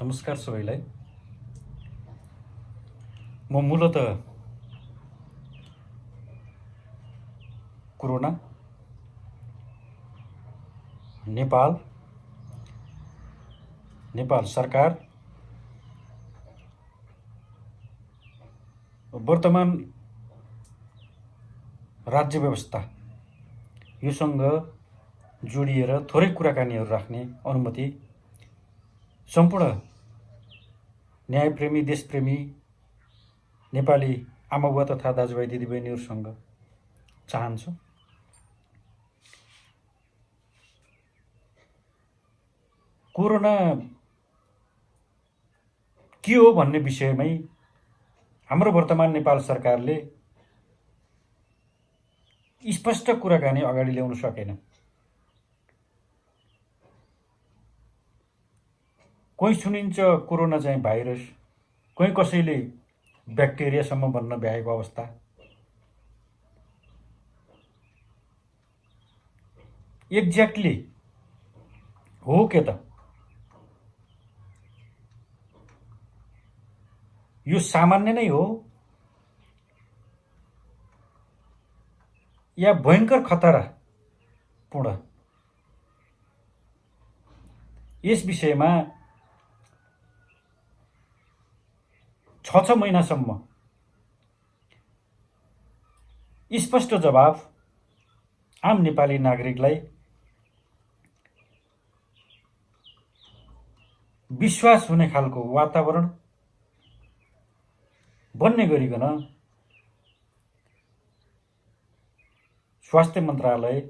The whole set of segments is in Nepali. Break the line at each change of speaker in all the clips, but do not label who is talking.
नमस्कार सबैलाई। म मूलत कोरोना नेपाल सरकार वर्तमान राज्य व्यवस्था योसँग जोडिएर थोरै कुराकानीहरू राख्ने अनुमति सम्पूर्ण न्यायप्रेमी देशप्रेमी नेपाली आमाबुवा तथा दाजुभाइ दिदीबहिनीहरूसँग चाहन्छु। कोरोना के हो भन्ने विषयमै हाम्रो वर्तमान नेपाल सरकारले स्पष्ट कुराकानी अगाडि ल्याउन सकेन। कोही सुनिन्छ कोरोना चाहिँ भाइरस, कोही कसैले ब्याक्टेरियासम्म भन्न भ्याएको अवस्था। एक्ज्याक्टली हो के त? यो सामान्य नै हो या भयङ्कर खतरापूर्ण? यस विषयमा 6 महिनासम्म स्पष्ट जवाफ आम नेपाली नागरिकलाई विश्वास हुने खालको वातावरण बन्ने गरिकन स्वास्थ्य मन्त्रालयले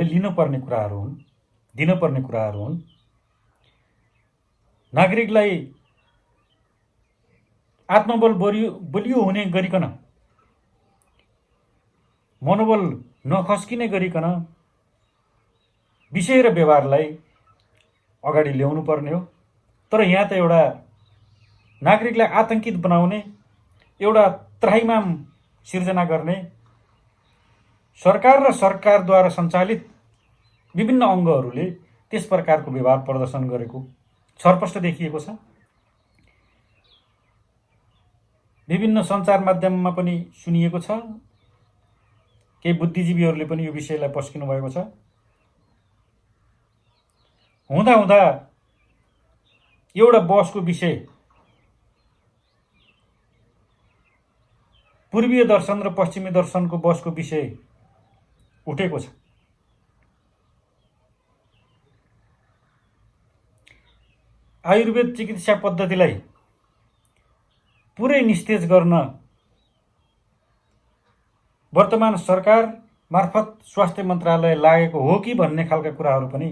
लिनुपर्ने कुराहरू हुन्, दिनुपर्ने कुराहरू हुन्। नागरिकलाई आत्मबल बलियो हुने गरिकन, मनोबल नखस्किने गरिकन विषय र व्यवहारलाई अगाडि ल्याउनु पर्ने हो। तर यहाँ त एउटा नागरिकलाई आतंकित बनाउने, एउटा त्राहिमाम सिर्जना गर्ने सरकार र सरकारद्वारा सञ्चालित विभिन्न अङ्गहरूले त्यस प्रकारको व्यवहार प्रदर्शन गरेको छरपष्ट देखिएको छ। विभिन्न सञ्चार माध्यममा पनि सुनिएको छ। केही बुद्धिजीवीहरूले पनि यो विषयलाई पस्किनु भएको छ। हुँदा हुँदा एउटा बहसको विषय पूर्वीय दर्शन र पश्चिमी दर्शनको बहसको विषय उठेको छ। आयुर्वेद चिकित्सा पद्धतिलाई पुरै निस्तेज गर्न वर्तमान सरकार मार्फत स्वास्थ्य मन्त्रालय लागेको हो कि भन्ने खालका कुराहरू पनि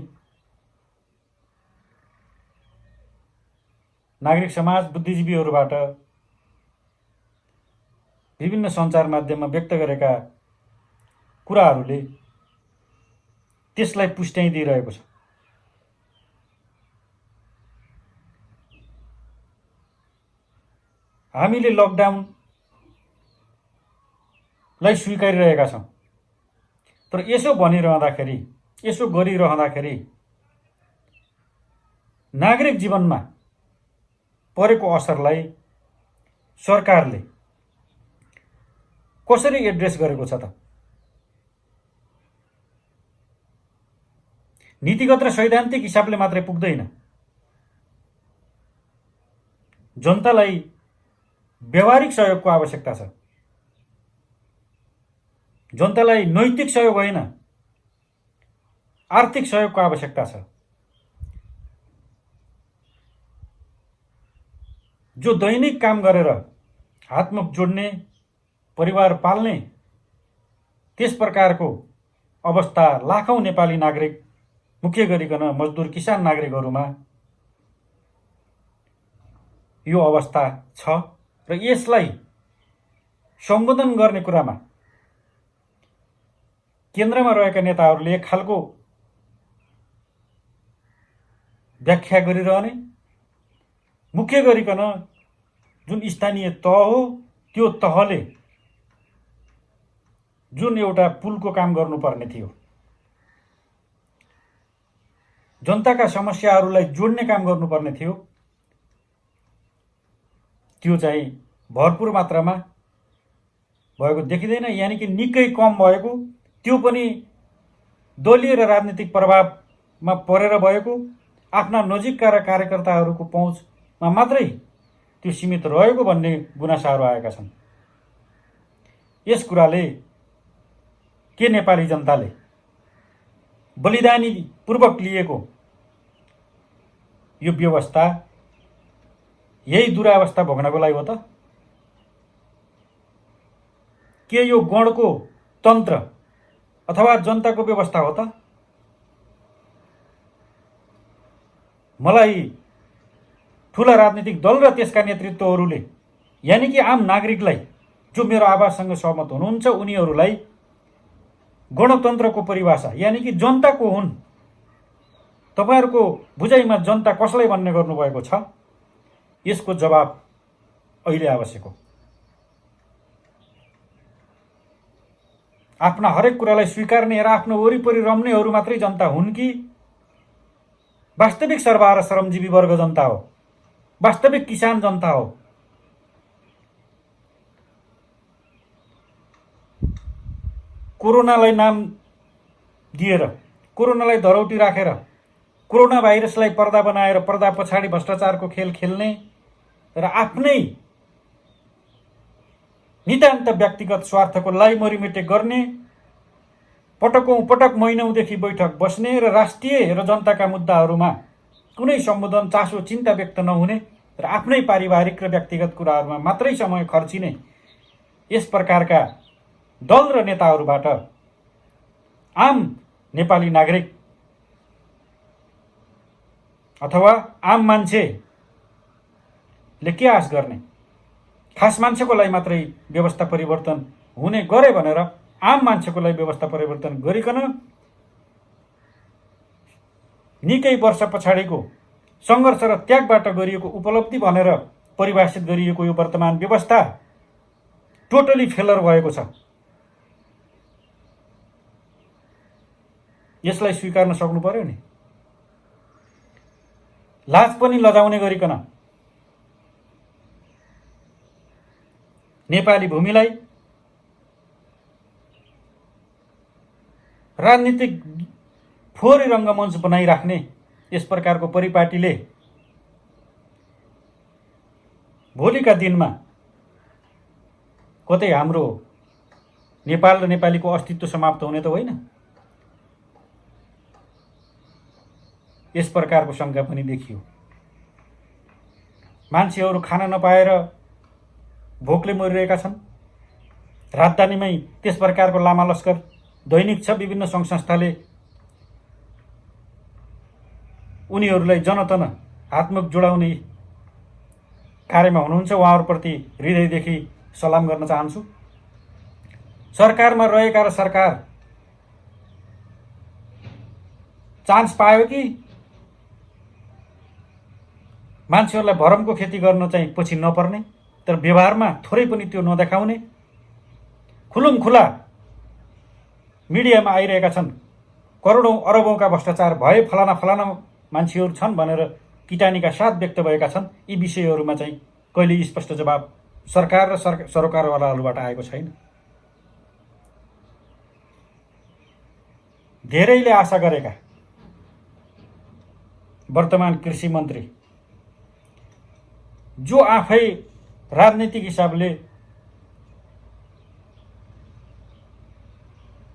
नागरिक समाज, बुद्धिजीवीहरूबाट विभिन्न सञ्चार माध्यममा व्यक्त गरेका कुराहरूले त्यसलाई पुष्टाइदिइरहेको छ। हामीले लकडाउनलाई स्वीकारिरहेका छौँ, तर यसो भनिरहँदाखेरि, यसो गरिरहँदाखेरि नागरिक जीवनमा परेको असरलाई सरकारले कसरी एड्रेस गरेको छ त? नीतिगत र सैद्धान्तिक हिसाबले मात्रै पुग्दैन। जनतालाई व्यावहारिक सहयोगको आवश्यकता छ। जनतालाई नैतिक सहयोग होइन, आर्थिक सहयोगको आवश्यकता छ। जो दैनिक काम गरेर हातमुख जोड्ने, परिवार पाल्ने, त्यस प्रकारको अवस्था लाखौं नेपाली नागरिक, मुख्य गरिकन मजदुर किसान नागरिकहरूमा यो अवस्था छ र यसलाई सम्बोधन गर्ने कुरामा केन्द्रमा रहेका नेताहरूले एक खालको व्याख्या गरिरहने, मुख्य गरिकन जुन स्थानीय तह हो त्यो तहले जुन एउटा पुलको काम गर्नुपर्ने थियो, जनताका समस्याहरूलाई जोड्ने काम गर्नुपर्ने थियो, त्यो चाहिँ भरपुर मात्रामा भएको देखिँदैन। यानि कि निकै कम भएको, त्यो पनि दलीय र राजनीतिक प्रभावमा परेर भएको, आफ्ना नजिकका र कार्यकर्ताहरूको पहुँचमा मात्रै त्यो सीमित रहेको भन्ने गुनासाहरू आएका छन्। यस कुराले के नेपाली जनताले बलिदानी पूर्वक लिएको यो व्यवस्था यही दुरावस्था भोग्नको लागि हो त? के यो गणको तन्त्र अथवा जनताको व्यवस्था हो त? मलाई ठुला राजनीतिक दल र त्यसका नेतृत्वहरूले, यानि कि आम नागरिकलाई, जो मेरो आवाजसँग सहमत हुनुहुन्छ, उनीहरूलाई गणतन्त्रको परिभाषा यानि कि जनताको हुन्, तपाईहरूको बुझाइमा जनता कसलाई भन्ने गर्नुभएको छ, यसको जवाब अहिले आवश्यक हो। आफ्ना हरेक कुरालाई स्वीकार्ने र आफ्नो वरिपरि रम्नेहरू मात्रै जनता हुन् कि वास्तविक सर्वहारा र श्रमजीवी वर्ग जनता हो, वास्तविक किसान जनता हो? कोरोनालाई नाम दिएर, कोरोनालाई धरौटी राखेर, कोरोना भाइरसलाई पर्दा बनाएर पर्दा पछाडि भ्रष्टाचारको खेल खेल्ने र आफ्नै नितान्त व्यक्तिगत स्वार्थको लाइमरिमेटे गर्ने, पटकौं पटक महिनौदेखि बैठक बस्ने र राष्ट्रिय र जनताका मुद्दाहरूमा कुनै सम्बोधन, चासो, चिन्ता व्यक्त नहुने र आफ्नै पारिवारिक र व्यक्तिगत कुराहरूमा मात्रै समय खर्चिने यस प्रकारका दल र नेताहरूबाट आम नेपाली नागरिक अथवा आम मान्छेले के आश गर्ने? खास मान्छेको लागि मात्रै व्यवस्था परिवर्तन हुने गरे भनेर आम मान्छेको लागि व्यवस्था परिवर्तन गरिकन निकै वर्ष पछाडिको सङ्घर्ष र त्यागबाट गरिएको उपलब्धि भनेर परिभाषित गरिएको यो वर्तमान व्यवस्था टोटली फेलर भएको छ। यसलाई स्वीकार्न सक्नु पर्यो नि। लाज पनि लजाउने गरिकन नेपाली भूमिलाई राजनीतिक फोहोरी रङ्गमञ्च बनाइराख्ने यस प्रकारको परिपाटीले भोलिका दिनमा कतै हाम्रो नेपाल र नेपालीको अस्तित्व समाप्त हुने त होइन। यस प्रकारको शङ्का पनि देखियो। मान्छेहरू खान नपाएर भोकले मरिरहेका छन्। राजधानीमै त्यस प्रकारको लामा लस्कर दैनिक छ। विभिन्न सङ्घ संस्थाले उनीहरूलाई जनतन हातमुख जोडाउने कार्यमा हुनुहुन्छ। उहाँहरूप्रति हृदयदेखि सलाम गर्न चाहन्छु। सरकारमा रहेका र सरकार चान्स पायो कि मान्छेहरूलाई भरमको खेती गर्न चाहिँ पछि नपर्ने, तर व्यवहारमा थोरै पनि त्यो नदेखाउने, खुलुमखुला मिडियामा आइरहेका छन्। करोडौं अरबौंका भ्रष्टाचार भए, फलाना फलाना मान्छेहरू छन् भनेर किटानीका साथ व्यक्त भएका छन्। यी विषयहरूमा चाहिँ कहिले स्पष्ट जवाब सरकार र सरोकारवालाहरूबाट आएको छैन। धेरैले आशा गरेका वर्तमान कृषि मन्त्री, जो आफै राजनीतिक हिसाबले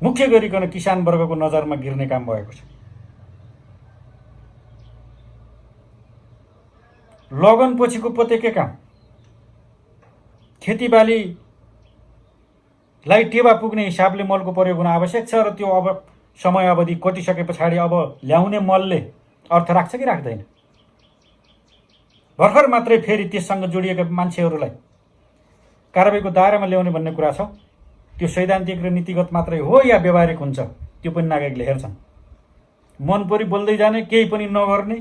मुख्य गरिकन किसान वर्गको नजरमा गिर्ने काम भएको छ। लगन पछिको पतेके काम, खेतीबालीलाई टेवा पुग्ने हिसाबले मलको प्रयोग हुन आवश्यक छ र त्यो अब समय अवधि कटिसके पछाडि अब ल्याउने मलले अर्थ राख्छ कि राख्दैन? भर्खर मात्रै फेरि त्यससँग जोडिएका मान्छेहरूलाई कारबाहीको दायरामा ल्याउने भन्ने कुरा छ। त्यो सैद्धान्तिक र नीतिगत मात्रै हो या व्यवहारिक हुन्छ, त्यो पनि नागरिकले हेर्छन्। मन परि बोल्दै जाने, केही पनि नगर्ने,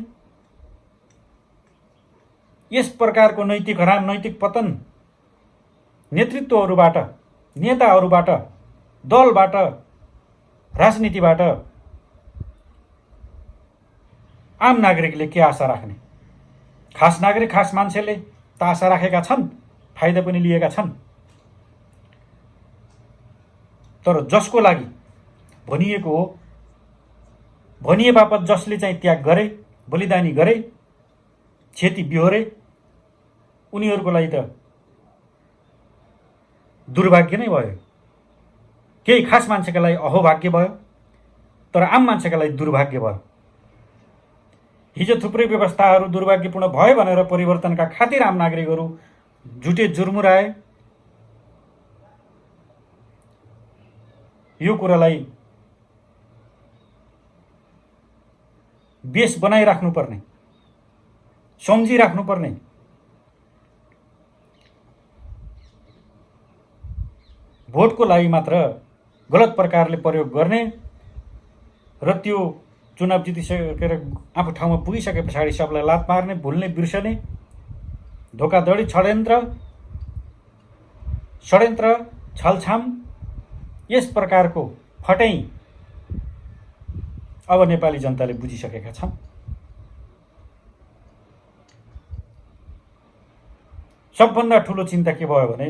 यस प्रकारको नैतिक हराम, नैतिक पतन नेतृत्वहरूबाट, नेताहरूबाट, दलबाट, राजनीतिबाट आम नागरिकले के आशा राख्ने? खास नागरिक, खास मान्छेले त आशा राखेका छन्, फाइदा पनि लिएका छन्। तर जसको लागि भनिएको हो, भनिए बापत जसले चाहिँ त्याग गरे, बलिदानी गरे, क्षति बिहोरे, उनीहरूको लागि त दुर्भाग्य नै भयो। केही खास मान्छेका लागि अहोभाग्य भयो, तर आम मान्छेका लागि दुर्भाग्य भयो। हिजो थुप्रै व्यवस्थाहरू दुर्भाग्यपूर्ण भयो भनेर परिवर्तनका खातिर आम नागरिकहरू जुटे जुर्मुराए। यो कुरालाई बेस बनाइराख्नुपर्ने, सम्झिराख्नुपर्ने। भोटको लागि मात्र गलत प्रकारले प्रयोग गर्ने र त्यो चुनाव जितिसकेर आफू ठाउँमा पुगिसके पछाडि सबलाई लात मार्ने, भुल्ने, बिर्सने, धोकाधडी, षड्यन्त्र, छलछाम, यस प्रकारको फटाइ अब नेपाली जनताले बुझिसकेका छन्। सबभन्दा ठुलो चिन्ता के भयो भने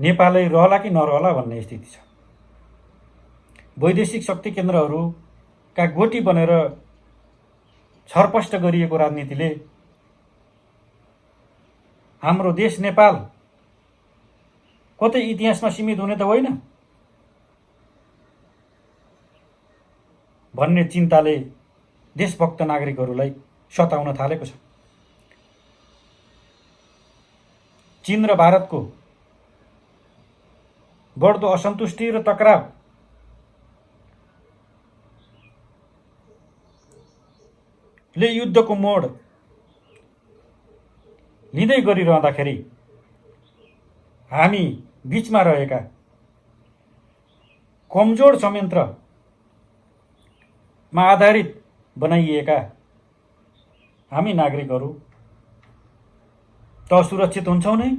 नेपालै रहला कि नरहला भन्ने स्थिति छ। वैदेशिक शक्ति केन्द्रहरूका गोटी बनेर छरपष्ट गरिएको राजनीतिले हाम्रो देश नेपाल कतै इतिहासमा सीमित हुने त होइन भन्ने चिन्ताले देशभक्त नागरिकहरूलाई सताउन थालेको छ। चीन र भारतको बढ्दो असन्तुष्टि र टकराव ले युद्धको मोड लिँदै गरिरहँदाखेरि हामी बीचमा रहेका कमजोर संयन्त्रमा आधारित बनाइएका हामी नागरिकहरू त असुरक्षित हुन्छौँ नै,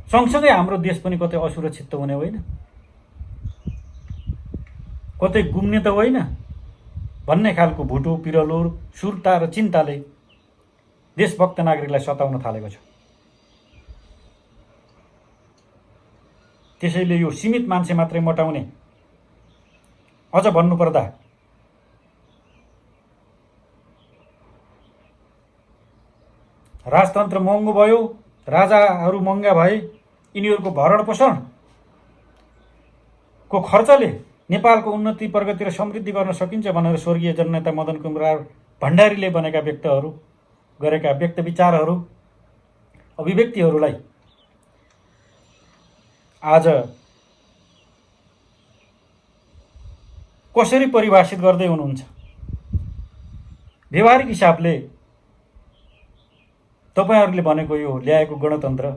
सँगसँगै हाम्रो देश पनि कतै असुरक्षित त हुने होइन, कतै गुम्ने त होइन भन्ने खालको भुटो, पिरलो, सुर्ता र चिन्ताले देशभक्त नागरिकलाई सताउन थालेको छ। त्यसैले यो सीमित मान्छे मात्रै मोटाउने, अझ भन्नुपर्दा राजतन्त्र महँगो भयो, राजाहरू महँगा भए, यिनीहरूको भरण पोषणको खर्चले नेपालको उन्नति, प्रगति र समृद्धि गर्न सकिन्छ भनेर स्वर्गीय जननेता मदन कुमार भण्डारीले बनेका व्यक्तहरू गरेका व्यक्त विचारहरू, अभिव्यक्तिहरूलाई आज कसरी परिभाषित गर्दै हुनुहुन्छ? व्यवहारिक हिसाबले तपाईहरूले भनेको यो ल्याएको गणतन्त्र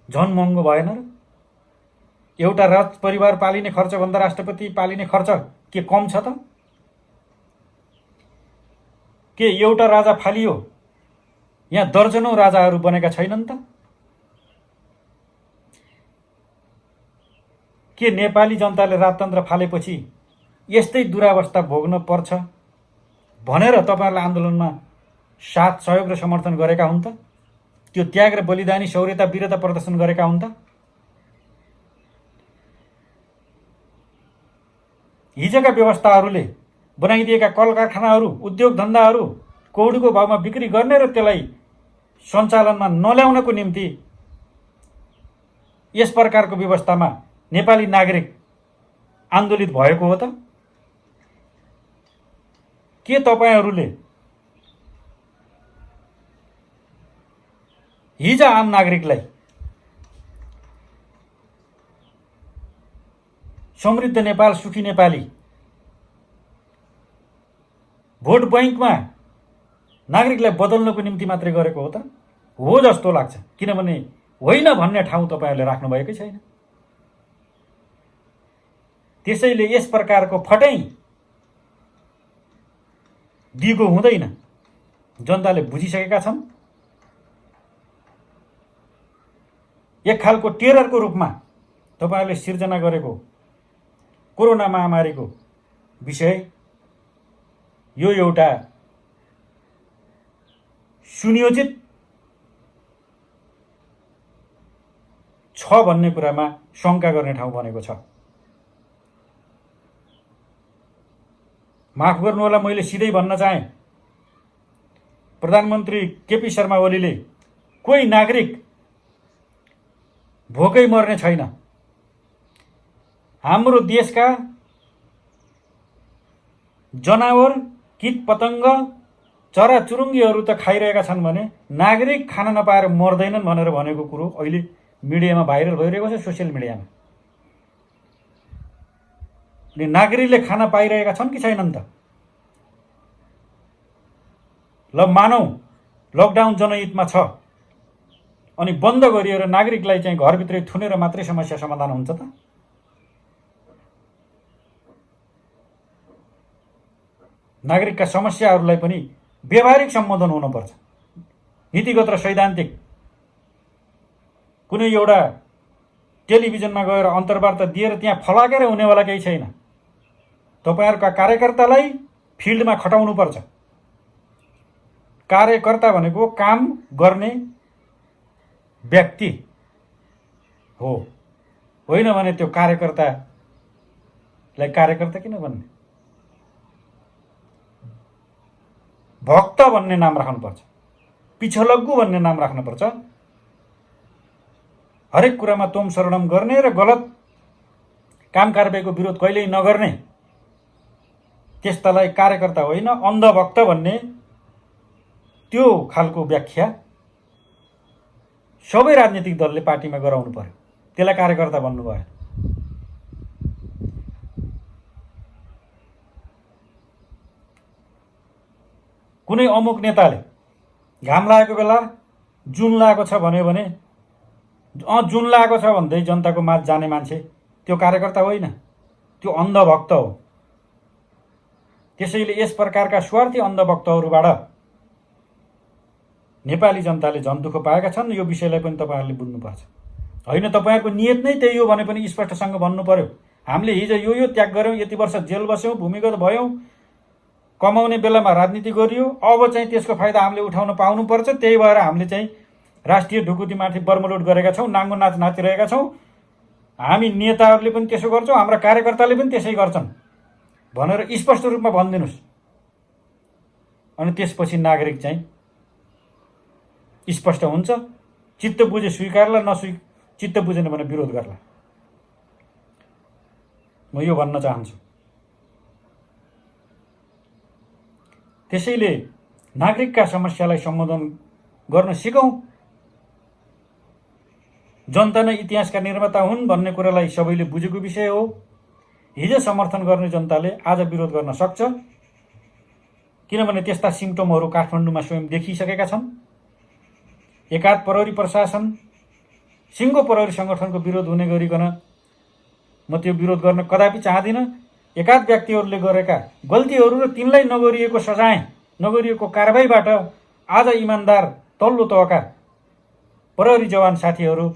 झन महँगो भएन र? एउटा राज परिवार पालिने खर्चभन्दा राष्ट्रपति पालिने खर्च के कम छ त? के एउटा राजा फालियो, यहाँ दर्जनौं राजाहरू बनेका छैनन् त? के नेपाली जनताले राजतन्त्र फालेपछि यस्तै दुरावस्था भोग्न पर्छ भनेर तपाईहरुले आन्दोलनमा साथ, सहयोग र समर्थन गरेका हुन् त? त्यो त्याग र बलिदानी, शौर्यता, वीरता प्रदर्शन गरेका हुन् त? हिजोका व्यवस्थाहरूले बनाइदिएका कल कारखानाहरू, उद्योग धन्दाहरू कौडीको भावमा बिक्री गर्ने र त्यसलाई सञ्चालनमा नल्याउनको निम्ति यस प्रकारको व्यवस्थामा नेपाली नागरिक आन्दोलित भएको हो त? के तपाईहरुले हिजो आम नागरिकलाई समृद्ध नेपाल, सुखी नेपाली भोट बैंकमा नागरिकलाई बदल्नको निम्ति मात्रै गरेको हो त? हो जस्तो लाग्छ, किनभने होइन भन्ने ठाउँ तपाईहरुले राख्नु भएकै छैन। त्यसैले यस प्रकारको फटाइ दिगो हुँदैन, जनताले बुझिसकेका छन्। एक खालको टेररको रूपमा तपाईहरुले सिर्जना गरेको कोरोना महामारीको विषय यो एउटा सुनियोजित छ भन्ने कुरामा शङ्का गर्ने ठाउँ बनेको छ। माफ गर्नुहोला, मैले सिधै भन्न चाहे, प्रधानमन्त्री केपी शर्मा ओलीले कोही नागरिक भोकै मर्ने छैन। हाम्रो देशका जनावर, कीट पतङ्ग, चराचुरुङ्गीहरू त खाइरहेका छन् भने नागरिक खान नपाएर मर्दैनन् भनेर भनेको कुरो अहिले मिडियामा भाइरल भइरहेको छ, सोसियल मिडियामा। नागरिकले खाना पाइरहेका छन् कि छैनन् त? ल मानौ लकडाउन जनहितमा छ अनि बन्द गरिएर नागरिकलाई चाहिँ घरभित्रै थुनेर मात्रै समस्या समाधान हुन्छ त? नागरिकका समस्याहरूलाई पनि व्यवहारिक सम्बोधन हुनुपर्छ। नीतिगत र सैद्धान्तिक कुनै एउटा टेलिभिजनमा गएर अन्तर्वार्ता दिएर त्यहाँ फलाकेर हुनेवाला केही छैन। तपाईहरुका कार्यकर्तालाई फिल्डमा खटाउनुपर्छ। कार्यकर्ता भनेको काम गर्ने व्यक्ति हो, होइन भने त्यो कार्यकर्तालाई कार्यकर्ता किन भन्ने? भक्त भन्ने नाम राख्नुपर्छ, पिछलग्गु भन्ने नाम राख्नुपर्छ। हरेक कुरामा तोम शरणम गर्ने र गलत काम कारबाहीको विरोध कहिल्यै नगर्ने, त्यस्तालाई कार्यकर्ता होइन अन्धभक्त भन्ने त्यो खालको व्याख्या सबै राजनीतिक दलले पार्टीमा गराउनु पर्यो। त्यसलाई कार्यकर्ता भन्नुभयो। कुनै अमुक नेताले घाम लागेको बेला जुन लागेको छ भन्यो भने जुन लागेको छ भन्दै जनताको माझ जाने मान्छे त्यो कार्यकर्ता होइन, त्यो अन्धभक्त हो। त्यसैले यस प्रकारका स्वार्थी अन्धभक्तहरूबाट नेपाली जनताले झन् दुःख पाएका छन्। यो विषयलाई पनि तपाईहरुले बुझ्नुपर्छ। होइन तपाईहरुको नियत नै त्यही हो भने पनि स्पष्टसँग भन्नु पर्यो। हामीले हिजो यो त्याग गर्यौं, यति वर्ष जेल बस्यौं, भूमिगत भयौं, कमाउने बेलामा राजनीति गरियो, अब चाहिँ त्यसको फाइदा हामीले उठाउन पाउनुपर्छ। त्यही भएर हामीले चाहिँ राष्ट्रिय ढुकुटीमाथि बर्मलोड गरेका छौं, नाङ्गो नाच नाचिरहेका छौं। हामी नेताहरूले पनि त्यसो गर्छौं, हाम्रा कार्यकर्ताले पनि त्यसै गर्छन् भनेर स्पष्ट रूपमा भनिदिनुस्। अनि त्यसपछि नागरिक चाहिँ स्पष्ट हुन्छ। चित्त बुझे स्वीकारला, चित्त बुझेन भने विरोध गर्ला। म यो भन्न चाहन्छु। त्यसैले नागरिकका समस्यालाई सम्बोधन गर्न सिकौं। जनता नै इतिहासका निर्माता हुन् भन्ने कुरालाई सबैले बुझेको विषय हो। हिजो समर्थन गर्ने जनताले आज विरोध गर्न सक्छ, किनभने त्यस्ता सिम्पटमहरू काठमाडौँमा स्वयं देखिसकेका छन्। एकाध प्रहरी प्रशासन, सिङ्गो प्रहरी संगठनको विरोध हुने गरिकन म त्यो विरोध गर्न कदापि चाहदिन। एकाध व्यक्तिहरूले गरेका गल्तीहरू र तिनलाई नगरिएको सजाय, नगरिएको कारबाहीबाट आज इमानदार तल्लो तहका प्रहरी जवान साथीहरूको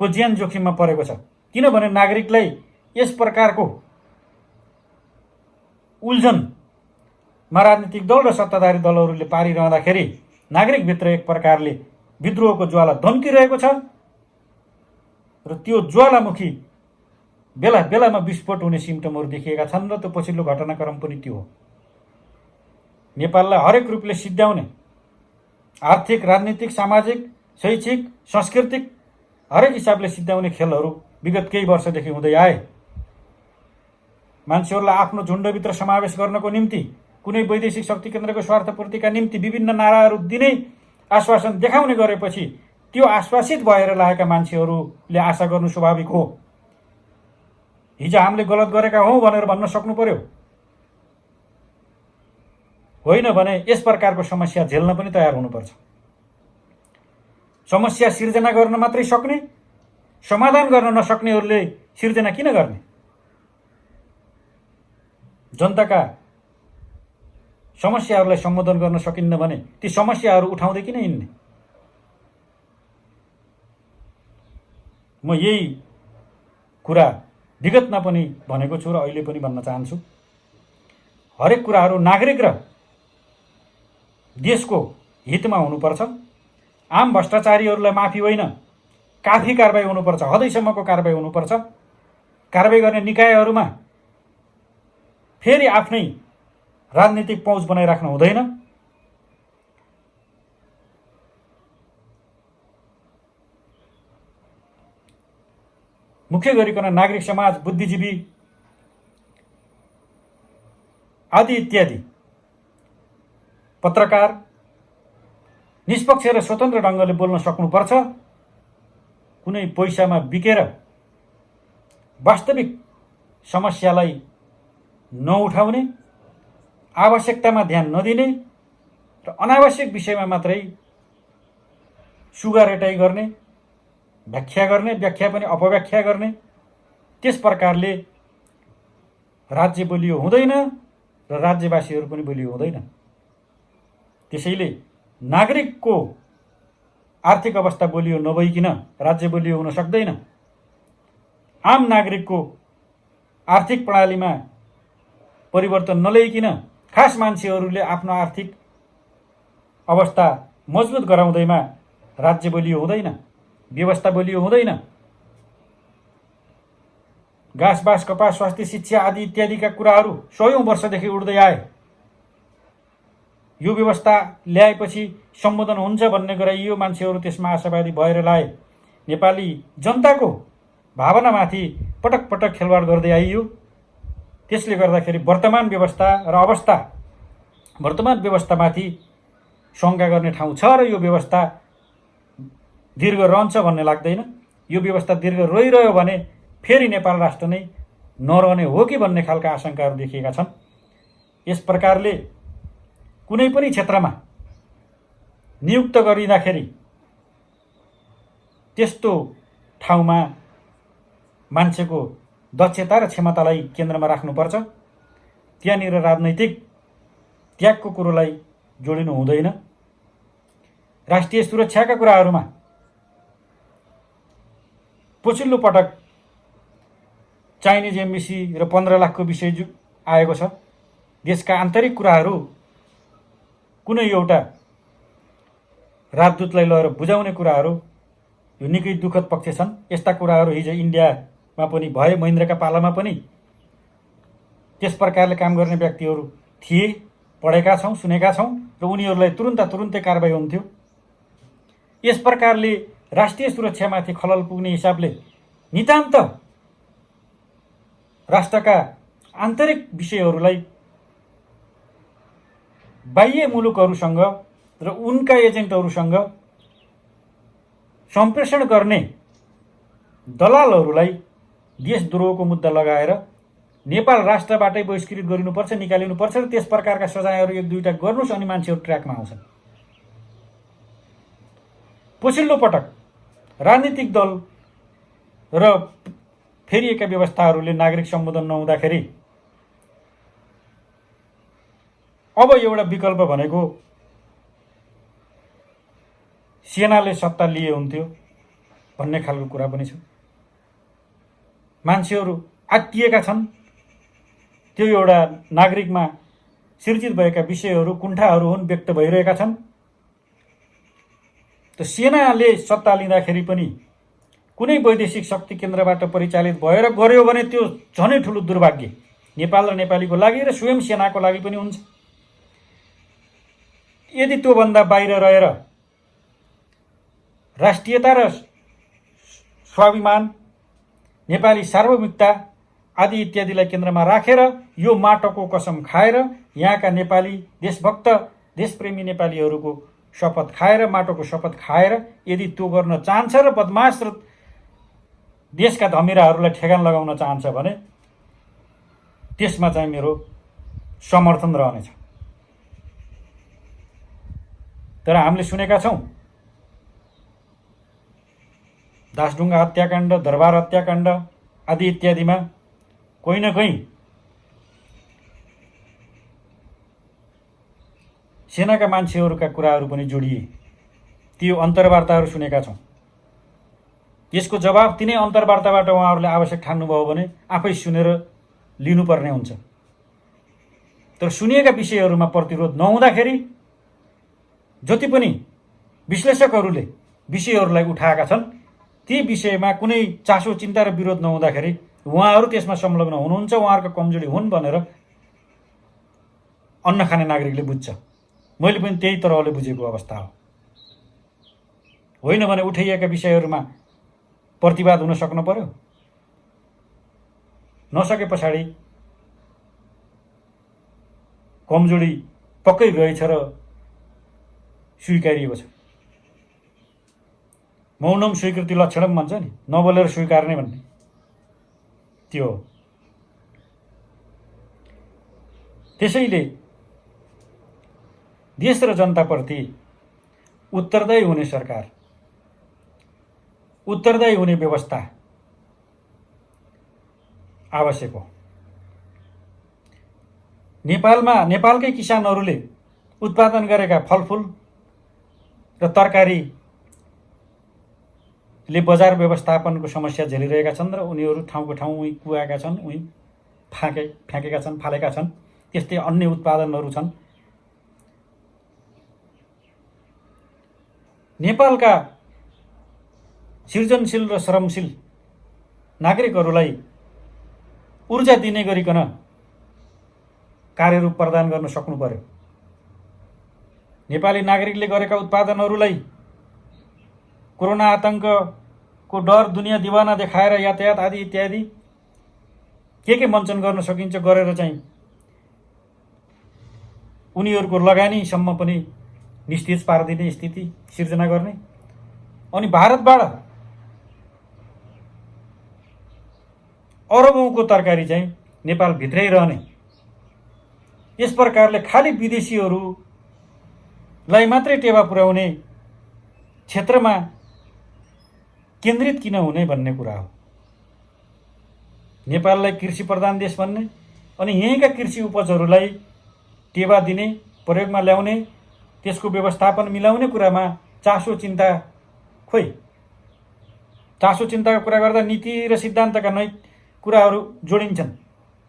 ज्यान जोखिममा परेको छ। किनभने नागरिकलाई यस प्रकारको उल्झनमा राजनीतिक दल र सत्ताधारी दलहरूले पारिरहँदाखेरि नागरिकभित्र एक प्रकारले विद्रोहको ज्वाला धम्किरहेको छ र त्यो ज्वालामुखी बेला बेलामा विस्फोट हुने सिम्पटमहरू देखिएका छन् र त्यो पछिल्लो घटनाक्रम पनि त्यो हो। नेपाललाई हरेक रूपले सिद्ध्याउने, आर्थिक, राजनीतिक, सामाजिक, शैक्षिक, सांस्कृतिक हरेक हिसाबले सिद्ध्याउने खेलहरू विगत केही वर्षदेखि हुँदै आए। मान्छेहरूलाई आफ्नो झुण्डभित्र समावेश गर्नको निम्ति, कुनै वैदेशिक शक्ति केन्द्रको स्वार्थपूर्तिका निम्ति विभिन्न नाराहरू दिने आश्वासन देखाउने गरेपछि त्यो आश्वासित भएर लागेका मान्छेहरूले आशा गर्नु स्वाभाविक हो। हिजो हामीले गलत गरेका हौं भनेर भन्न सक्नु पर्यो। होइन भने यस प्रकारको समस्या झेल्न पनि तयार हुनुपर्छ। समस्या सिर्जना गर्न मात्रै सक्ने, समाधान गर्न नसक्नेहरूले सिर्जना किन गर्ने? जनताका समस्याहरूलाई सम्बोधन गर्न सकिन्न भने ती समस्याहरू उठाउँदै किन हिँड्ने? म यही कुरा विगतमा पनि भनेको छु र अहिले पनि भन्न चाहन्छु। हरेक कुराहरू नागरिक र देशको हितमा हुनुपर्छ। आम भ्रष्टाचारीहरूलाई माफी होइन, काफी कारबाही हुनुपर्छ, हदैसम्मको कारबाही हुनुपर्छ। कारबाही गर्ने निकायहरूमा फेरि आफ्नै राजनीतिक पहुँच बनाइराख्नु हुँदैन। मुख्य गरिकन नागरिक समाज, बुद्धिजीवी आदि इत्यादि पत्रकार निष्पक्ष र स्वतन्त्र ढङ्गले बोल्न सक्नुपर्छ। कुनै पैसामा बिकेर वास्तविक समस्यालाई नउठाउने, आवश्यकतामा ध्यान नदिने र अनावश्यक विषयमा मात्रै सुगारेटाइ गर्ने, व्याख्या गर्ने, व्याख्या पनि अपव्याख्या गर्ने, त्यस प्रकारले राज्य बलियो हुँदैन र राज्यवासीहरू पनि बलियो हुँदैन। त्यसैले नागरिकको आर्थिक अवस्था बलियो नभइकन राज्य बलियो हुन सक्दैन। आम नागरिकको आर्थिक प्रणालीमा परिवर्तन नल्याइकन खास मान्छेहरूले आफ्नो आर्थिक अवस्था मजबुत गराउँदैमा राज्य बलियो हुँदैन, व्यवस्था बलियो हुँदैन। घाँस बास कपास स्वास्थ्य शिक्षा आदि इत्यादिका कुराहरू 100औं वर्षदेखि उड्दै आए। यो व्यवस्था ल्याएपछि सम्बोधन हुन्छ भन्ने गराइयो, मान्छेहरू त्यसमा आशावादी भएर लाए। नेपाली जनताको भावनामाथि पटक पटक खेलवाड गर्दै आइयो। त्यसले गर्दाखेरि वर्तमान व्यवस्था र अवस्था, वर्तमान व्यवस्थामाथि शङ्का गर्ने ठाउँ छ र यो व्यवस्था दीर्घ रहन्छ भन्ने लाग्दैन। यो व्यवस्था दीर्घ रहिरह्यो भने फेरि नेपाल राष्ट्र नै नरहने हो कि भन्ने खालका आशंकाहरू देखिएका छन्। यस प्रकारले कुनै पनि क्षेत्रमा नियुक्त गरिँदाखेरि त्यस्तो ठाउँमा मान्छेको दक्षता र क्षमतालाई केन्द्रमा राख्नुपर्छ। त्यहाँनिर राजनैतिक त्यागको कुरोलाई जोडिनु हुँदैन। राष्ट्रिय सुरक्षाका कुराहरूमा पछिल्लो पटक चाइनिज एम्बेसी र 15 लाखको विषय आएको छ। देशका आन्तरिक कुराहरू कुनै एउटा राजदूतलाई लगेर बुझाउने कुराहरू यो निकै दुःखद पक्ष छन्। यस्ता कुराहरू हिजो इन्डियामा पनि भए, महेन्द्रका पालामा पनि त्यस प्रकारले काम गर्ने व्यक्तिहरू थिए, पढेका छौँ, सुनेका छौँ र उनीहरूलाई तुरुन्तै कारबाही हुन्थ्यो। यस प्रकारले राष्ट्रिय सुरक्षामाथि खलल पुग्ने हिसाबले नितान्त राष्ट्रका आन्तरिक विषयहरूलाई बाह्य मुलुकहरूसँग र उनका एजेन्टहरूसँग सम्प्रेषण गर्ने दलालहरूलाई देशद्रोहको मुद्दा लगाएर नेपाल राष्ट्रबाटै बहिष्कृत गरिनुपर्छ, निकालिनुपर्छ र त्यस प्रकारका सजायहरू 1-2टा गर्नुस् अनि मान्छेहरू ट्र्याकमा आउँछन्। पछिल्लो पटक राजनीतिक दल र फेरिएका व्यवस्थाहरूले नागरिक सम्बोधन नहुँदाखेरि अब एउटा विकल्प भनेको सेनाले सत्ता लिए हुन्थ्यो भन्ने खालको कुरा पनि छ। मान्छेहरू आत्तिएका छन्। त्यो एउटा नागरिकमा सिर्जित भएका विषयहरू, कुण्ठाहरू हुन्, व्यक्त भइरहेका छन्। त सेनाले सत्ता लिँदाखेरि पनि कुनै वैदेशिक शक्ति केन्द्रबाट परिचालित भएर गर्यो भने त्यो झनै ठुलो दुर्भाग्य नेपाल र नेपालीको लागि र स्वयं सेनाको लागि पनि हुन्छ। यदि त्योभन्दा बाहिर रहेर राष्ट्रियता र स्वाभिमान, नेपाली सार्वभौमिकता आदि इत्यादिलाई केन्द्रमा राखेर यो माटोको कसम खाएर यहाँका नेपाली देशभक्त देशप्रेमी नेपालीहरूको शपथ खाएर, माटोको शपथ खाएर यदि त्यो गर्न चाहन्छ र बदमाश र देशका धमिराहरूलाई ठेगान लगाउन चाहन्छ भने त्यसमा चाहिँ मेरो समर्थन रहनेछ। तर हामीले सुनेका छौँ दासढुङ्गा हत्याकाण्ड, दरबार हत्याकाण्ड आदि इत्यादिमा कोही न कोही सेनाका मान्छेहरूका कुराहरू पनि जोडिए। त्यो अन्तर्वार्ताहरू सुनेका छौँ। यसको जवाब तिनै अन्तर्वार्ताबाट उहाँहरूले आवश्यक ठान्नुभयो भने आफै सुनेर लिनुपर्ने हुन्छ। तर सुनिएका विषयहरूमा प्रतिरोध नहुँदाखेरि जति पनि विश्लेषकहरूले विषयहरूलाई उठाएका छन् ती विषयमा कुनै चासो चिन्ता र विरोध नहुँदाखेरि उहाँहरू त्यसमा संलग्न हुनुहुन्छ, उहाँहरूको कमजोरी हुन् भनेर अन्न खाने नागरिकले बुझ्छ। मैले पनि त्यही तरहले बुझेको अवस्था हो। होइन भने उठाइएका विषयहरूमा प्रतिवाद हुन सक्नु पर्यो। नसके पछाडि कमजोरी पक्कै रहेछ र स्वीकारिएको छ। मौनम स्वीकृति लक्षणम भन्छ नि, नबोलेर स्वीकार्ने भन्ने त्यो हो। त्यसैले देश र जनताप्रति उत्तरदायी हुने सरकार, उत्तरदायी हुने व्यवस्था आवश्यक हो। नेपालमा नेपालकै किसानहरूले उत्पादन गरेका फलफुल र तरकारीले बजार व्यवस्थापनको समस्या झेलिरहेका छन् र उनीहरू ठाउँको ठाउँ उहीँ कुवाएका छन्, उहीँ फ्याँकेका छन्, फालेका छन्। त्यस्तै अन्य उत्पादनहरू छन्। नेपालका सृजनशील र श्रमशील नागरिकहरूलाई ऊर्जा दिने गरिकन कार्यरूप प्रदान गर्न सक्नु पर्यो। नेपाली नागरिकले गरेका उत्पादनहरूलाई कोरोना आतंकको डर, दुनियाँ दिवाना देखाएर यातायात आदि इत्यादि के मञ्चन गर्न सकिन्छ गरेर चाहिँ उनीहरूको लगानीसम्म पनि निस्तेज पारिदिने स्थिति सिर्जना गर्ने, अनि भारतबाट अरबौँको तरकारी चाहिँ नेपालभित्रै रहने, यस प्रकारले खालि विदेशीहरूलाई मात्रै टेवा पुर्याउने क्षेत्रमा केन्द्रित किन हुने भन्ने कुरा हो। नेपाललाई कृषि प्रधान देश भन्ने अनि यहीँका कृषि उपजहरूलाई टेवा दिने, प्रयोगमा ल्याउने, त्यसको व्यवस्थापन मिलाउने कुरामा चासो चिन्ता खोइ। चासो चिन्ताको कुरा गर्दा नीति र सिद्धान्तका नै कुराहरू जोडिन्छन्।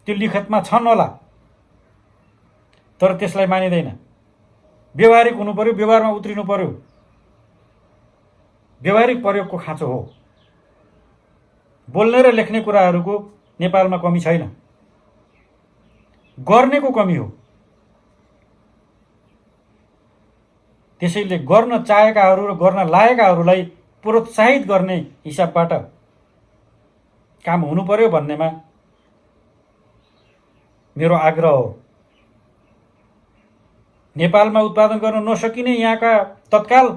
त्यो लिखतमा छन् होला, तर त्यसलाई मानिँदैन। व्यवहारिक हुनु पर्यो, व्यवहारमा उत्रिनु पर्यो। व्यवहारिक प्रयोगको खाँचो हो। बोल्ने र लेख्ने कुराहरूको नेपालमा कमी छैन, गर्नेको कमी हो। त्यसैले गर्न चाहेकाहरू र गर्न लागेकाहरूलाई प्रोत्साहित गर्ने हिसाबबाट काम हुनु पर्यो भन्नेमा मेरो आग्रह हो। नेपालमा उत्पादन गर्न नसकिने, यहाँका तत्काल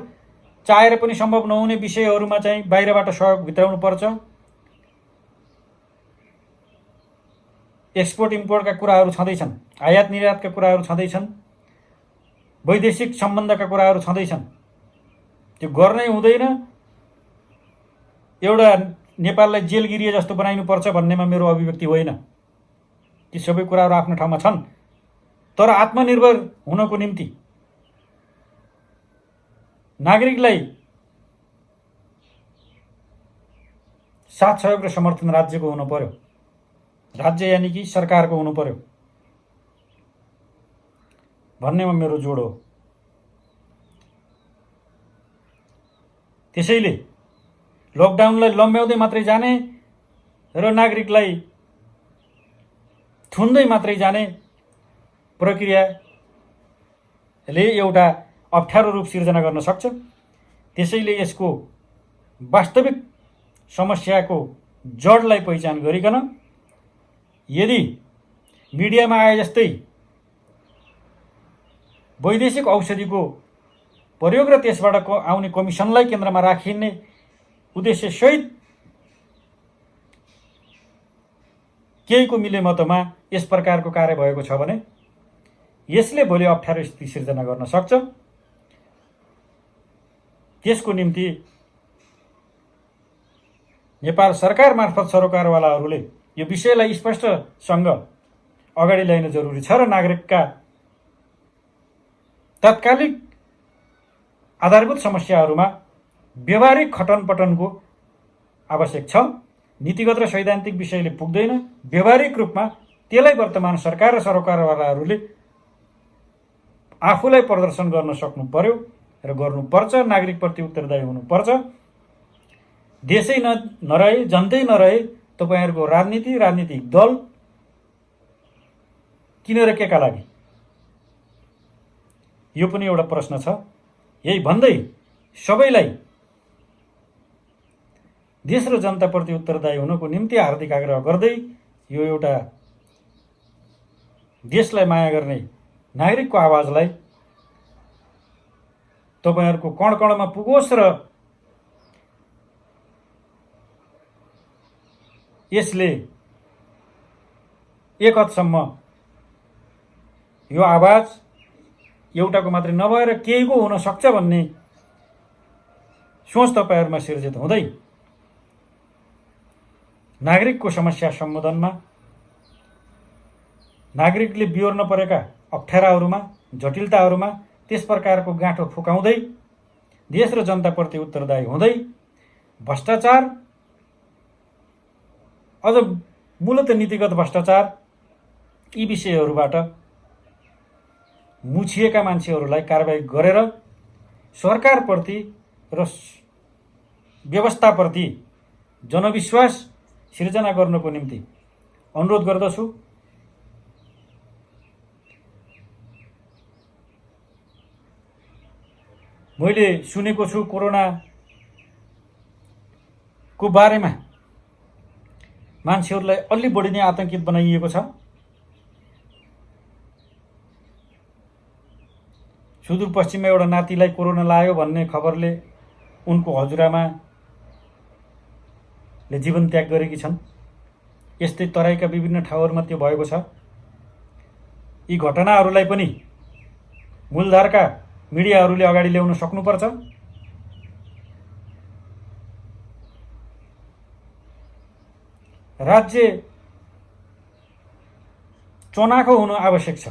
चाहेर पनि सम्भव नहुने विषयहरूमा चाहिँ बाहिरबाट सहयोग भित्राउनु पर्छ। एक्सपोर्ट इम्पोर्टका कुराहरू छँदैछन्, आयात निर्यातका कुराहरू छँदैछन्, वैदेशिक सम्बन्धका कुराहरू छँदैछन्। त्यो गर्नै हुँदैन। एउटा नेपाललाई जेलगिरिए जस्तो बनाइनुपर्छ भन्नेमा मेरो अभिव्यक्ति होइन। ती सबै कुराहरू आफ्नो ठाउँमा छन्, तर आत्मनिर्भर हुनको निम्ति नागरिकलाई साथ सहयोग र समर्थन राज्यको हुनु पर्यो। राज्य यानि कि सरकारको हुनु पर्यो भन्नेमा मेरो जोड हो। त्यसैले लकडाउनलाई लम्ब्याउँदै मात्रै जाने र नागरिकलाई थुन्दै मात्रै जाने प्रक्रियाले एउटा अप्ठ्यारो रूप सिर्जना गर्न सक्छ। त्यसैले यसको वास्तविक समस्याको जडलाई पहिचान गरिकन यदि मिडियामा आए जस्तै वैदेशिक औषधिको प्रयोग र त्यसबाट आउने कमिसनलाई केन्द्रमा राखिने उद्देश्य सहित केहीको मिलेमतमा यस प्रकारको कार्य भएको छ भने यसले भोलि अप्ठ्यारो स्थिति सिर्जना गर्न सक्छ। त्यसको निम्ति नेपाल सरकार मार्फत सरोकारवालाहरूले यो विषयलाई स्पष्टसँग अगाडि ल्याउन जरुरी छ र नागरिकका तात्कालिक आधारभूत समस्याहरूमा व्यवहारिक खटनपटनको आवश्यक छ। नीतिगत र सैद्धान्तिक विषयले पुग्दैन। व्यवहारिक रूपमा त्यसलाई वर्तमान सरकार र सरकारवालाहरूले आफूलाई प्रदर्शन गर्न सक्नु पर्यो र गर्नुपर्छ। नागरिकप्रति उत्तरदायी हुनुपर्छ। देशै नरहे, जनतै नरहे, तपाईँहरूको राजनीतिक दल किन र केका लागि? यो पनि एउटा प्रश्न छ। यही भन्दै सबैलाई देश र जनताप्रति उत्तरदायी हुनको निम्ति हार्दिक आग्रह गर्दै यो एउटा देशलाई माया गर्ने नागरिकको आवाजलाई तपाईहरूको कणकणमा पुगोस् र यसले एक हदसम्म यो आवाज एउटाको मात्रै नभएर केहीको हुन सक्छ भन्ने सोच तपाईहरुमा सिर्जित हुँदै नागरिकको समस्या सम्बोधनमा, नागरिकले बिहोर्न परेका अप्ठ्याराहरूमा, जटिलताहरूमा त्यस प्रकारको गाँठो फुकाउँदै देश र जनताप्रति उत्तरदायी हुँदै भ्रष्टाचार, अझ मूलत नीतिगत भ्रष्टाचार, यी विषयहरूबाट मुछिएका मान्छेहरूलाई कारबाही गरेर सरकारप्रति र व्यवस्थाप्रति जनविश्वास सिर्जना गर्नको निम्ति अनुरोध गर्दछु। मैले सुनेको छु कोरोनाको बारेमा मान्छेहरूलाई अलि बढी नै आतंकित बनाइएको छ। सुदूरपश्चिममा एउटा नातिलाई कोरोना लाग्यो भन्ने खबरले उनको हजुरआमाले जीवन त्याग गरेकी छन्। यस्तै तराईका विभिन्न ठाउँहरूमा त्यो भएको छ। यी घटनाहरूलाई पनि मूलधारका मिडियाहरूले अगाडि ल्याउन सक्नुपर्छ। राज्य चनाखो हुनु आवश्यक छ।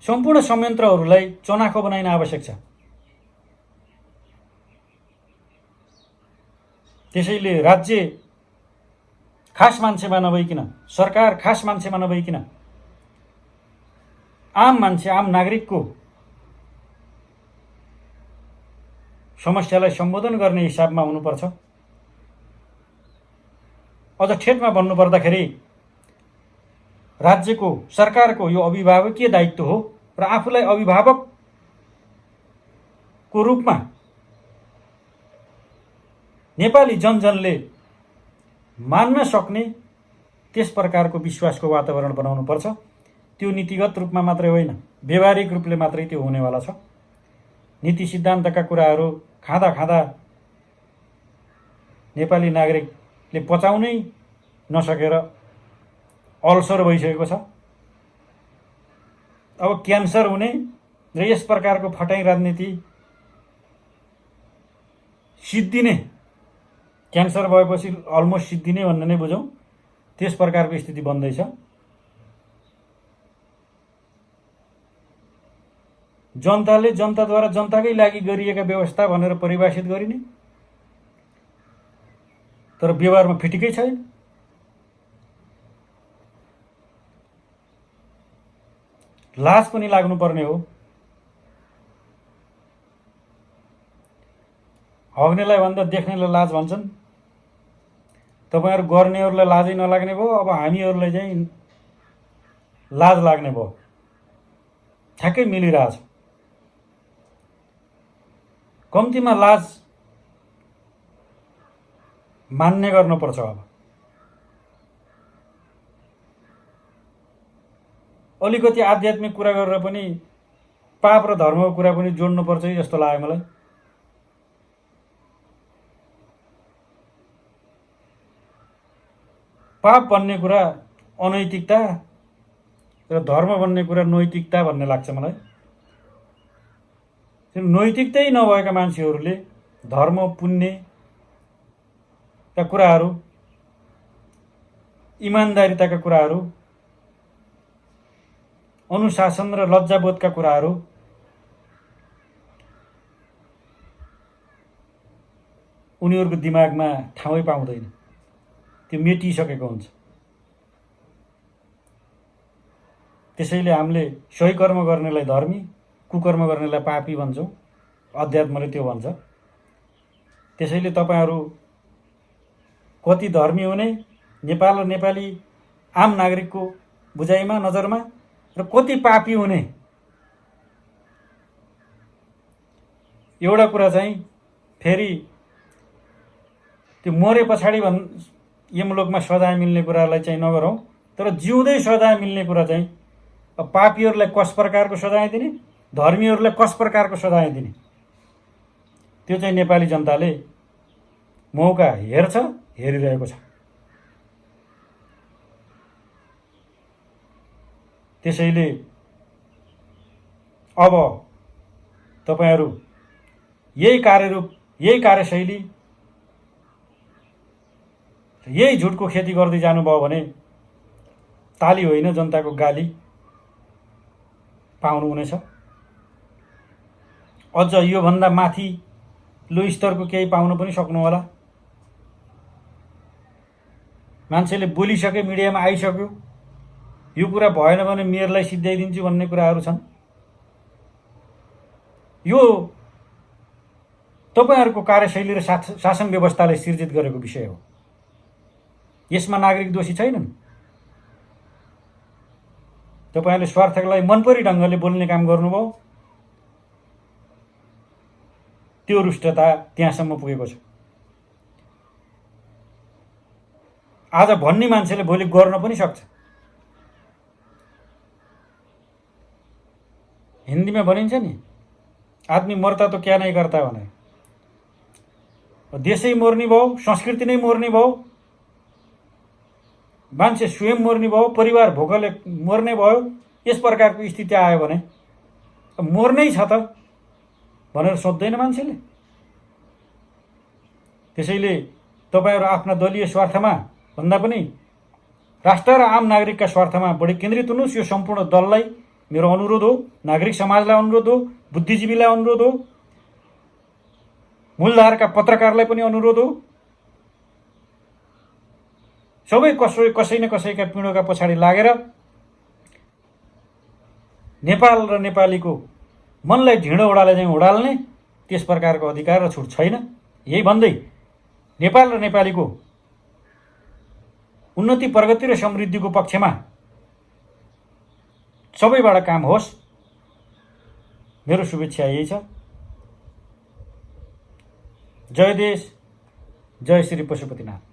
सम्पूर्ण संयन्त्रहरूलाई चनाखो बनाइन आवश्यक छ। त्यसैले राज्य खास मान्छेमा नभइकन, सरकार खास मान्छेमा नभइकन आम मान्छे, आम नागरिकको समस्यालाई सम्बोधन गर्ने हिसाबमा हुनुपर्छ। अझ ठेटमा भन्नुपर्दाखेरि राज्यको, सरकारको यो अभिभावकीय दायित्व हो र आफूलाई अभिभावकको रूपमा नेपाली जनजनले मान्न सक्ने त्यस प्रकारको विश्वासको वातावरण बनाउनु पर्छ। त्यो नीतिगत रूपमा मात्रै होइन, व्यवहारिक रूपले मात्रै त्यो हुनेवाला छ। नीति सिद्धान्तका कुराहरू खाँदा खाँदा नेपाली नागरिकले पचाउनै नसकेर अल्सर भइसकेको छ। अब क्यान्सर हुने र यस प्रकारको फटाई राजनीति सिद्धिने, क्यान्सर भएपछि अलमोस्ट सिद्धिने भन्ने नै बुझौँ, त्यस प्रकारको स्थिति बन्दैछ। जनताले जनताद्वारा जनताकै लागि गरिएका व्यवस्था भनेर परिभाषित गरिने, तर व्यवहारमा फिटिकै छैन। लाज पनि लाग्नुपर्ने हो। हग्नेलाई भन्दा देख्नेलाई लाज भन्छन्। तपाईहरु गर्नेहरूलाई लाजै नलाग्ने भयो, अब हामीहरूलाई चाहिँ लाज लाग्ने भयो। ठ्याक्कै मिलिरहेछ। कम्तीमा लाज मान्ने गर्नुपर्छ। अब अलिकति आध्यात्मिक कुरा गरेर पनि पाप र धर्मको कुरा पनि जोड्नुपर्छ जस्तो लाग्यो मलाई। पाप भन्ने कुरा अनैतिकता र धर्म भन्ने कुरा नैतिकता भन्ने लाग्छ मलाई। नैतिकतै नभएका मान्छेहरूले धर्म पुण्यका कुराहरू, इमानदारीताका कुराहरू, अनुशासन र लज्जाबोधका कुराहरू उनीहरूको दिमागमा ठाउँै पाउँदैन, त्यो मेटिसकेको हुन्छ। त्यसैले हामीले सही कर्म गर्नेलाई धर्मी, कुकर्म गर्नेलाई पापी भन्छौँ, अध्यात्मले त्यो भन्छ। त्यसैले तपाईहरू कति धर्मी हुने, नेपाल र नेपाली आम नागरिकको बुझाइमा, नजरमा, र कति पापी हुने, एउटा कुरा चाहिँ फेरि त्यो मरे पछाडि यमलोकमा सजाय मिल्ने कुरालाई चाहिँ नगरौँ, तर जिउँदै सजाय मिल्ने कुरा चाहिँ पापीहरूलाई कस प्रकारको सजाय दिने, धर्मीहरूलाई कस प्रकारको सजाय दिने, त्यो चाहिँ नेपाली जनताले मौका हेर्छ, हेरिरहेको छ। त्यसैले अब तपाईहरू यही कार्यरूप, यही कार्यशैली, यही झुटको खेती गर्दै जानुभयो भने ताली होइन जनताको गाली पाउनुहुनेछ। अझ योभन्दा माथि लो स्तरको केही पाउन पनि सक्नु होला। मान्छेले बोलिसके, मिडियामा आइसक्यो, यो कुरा भएन भने मेयरलाई सिध्याइदिन्छु भन्ने कुराहरू छन्। यो तपाईहरूको कार्यशैली र शासन व्यवस्थाले सिर्जित गरेको विषय हो। यसमा नागरिक दोषी छैनन्। तपाईहरूले स्वार्थलाई मनपरी ढङ्गले बोल्ने काम गर्नुभयो, त्यो रुष्टता त्यहाँसम्म पुगेको छ। आज भन्ने मान्छेले भोलि गर्न पनि सक्छ। हिन्दीमा भनिन्छ नि, आदमी मर्ता तो क्या नहीं करता भने। देशै मर्ने भयो, संस्कृति नै मर्ने भयो, मान्छे स्वयं मर्ने भयो, परिवार भोकले मर्ने भयो, यस प्रकारको स्थिति आयो भने मर्नै छ त भनेर सोच्दैन मान्छेले। त्यसैले तपाईहरू आफ्ना दलीय स्वार्थमा भन्दा पनि राष्ट्र र आम नागरिकका स्वार्थमा बढी केन्द्रित हुनुहोस्। यो सम्पूर्ण दललाई मेरो अनुरोध हो, नागरिक समाजलाई अनुरोध हो, बुद्धिजीवीलाई अनुरोध हो, मूलधारका पत्रकारलाई पनि अनुरोध हो। सबै कसै न कसैका पिँढोका पछाडि लागेर नेपाल र नेपालीको मनलाई ढिँडो उडाले चाहिँ उडाल्ने त्यस प्रकारको अधिकार र छुट छैन। यही भन्दै नेपाल र नेपालीको उन्नति, प्रगति र समृद्धिको पक्षमा सबैबाट काम होस्, मेरो शुभेच्छा यही छ। जय देश, जय श्री पशुपतिनाथ।